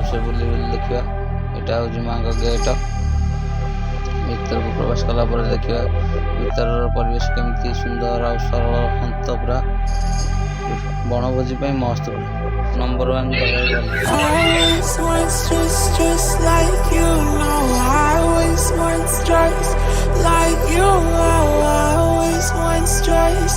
ବିଷୟରେ ବୁଲି ଦେଖିବା। ଏଇଟା ହେଉଛି ମାଙ୍କ ଗେଟ୍। ଭିତରକୁ ପ୍ରବେଶ କଲା ପରେ ଦେଖିବା ଭିତରର ପରିବେଶ କେମିତି ସୁନ୍ଦର ଆଉ ସରଳ ଶାନ୍ତ ପୁରା ବଣଭୋଜି ପାଇଁ ମସ୍ତ ପୁରା ନମ୍ବର 1 ଜାଗାରେ ଗଲେ। Always want stress, just like you know. I always want stress, like you. I always want stress.